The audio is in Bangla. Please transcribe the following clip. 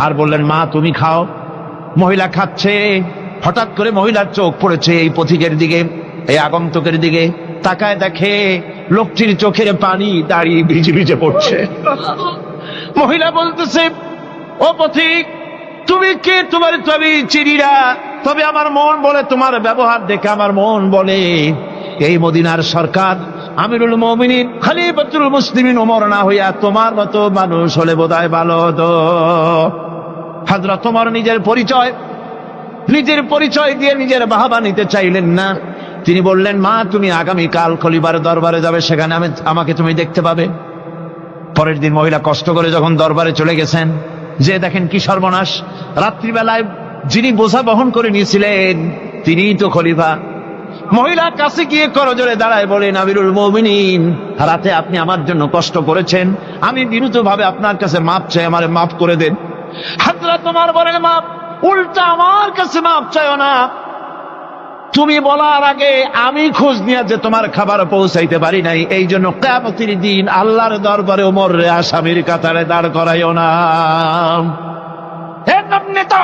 আর বললেন মা তুমি খাও। মহিলা খাচ্ছে, হঠাৎ করে মহিলার চোখ পড়েছে এই পথিকের দিকে, এই আগন্তুকের দিকে। তাকায় দেখে লোকটির চোখের পানি দাঁড়িয়ে ভিজে ভিজে পড়ছে। মহিলা বলতেছে, ও পথিক তুমি কে? তোমার তো আমি চিনি না, তবে আমার মন বলে, তোমার ব্যবহার দেখে আমার মন বলে এই মদিনার সরকার আমিরুল মুমিনিন খলিফাতুল মুসলিমিন ওমর না হইয়া তোমার মতো মানুষ হলে বোধহয় ভালো হতো। হযরত ওমর নিজের পরিচয় দিয়ে নিজের বাহবা নিতে চাইলেন না। তিনি বললেন, মা তুমি আগামীকাল খলিফার দরবারে যাবে, সেখানে আমাকে তুমি দেখতে পাবে। পরের দিন মহিলা কষ্ট করে যখন দরবারে চলে গেছেন, যে দেখেন কি সর্বনাশ, রাত্রিবেলায় যিনি বোঝা বহন করে নিয়েছিলেন তিনিই তো খলিফা। মহিলা কাছে গিয়ে করজোড়ে দাঁড়ায় বলেন, আমিরুল মুমিনিন রাতে আপনি আমার জন্য কষ্ট করেছেন, আমি বিরুদ্ধভাবে আপনার কাছে মাপ চাই, আমারে মাফ করে দেন। হযরত ওমর বলেন, মাপ? উল্টা আমার কাছে মাপ চাইও না, তুমি বলার আগে আমি খোঁজ নিয়ে যে তোমার খাবার পৌঁছাইতে পারি নাই, এই জন্য কিয়ামতের দিন আল্লাহর দরবারে ওমর রে আসামির কাতারে দাঁড় করাইও না। হে নেতা,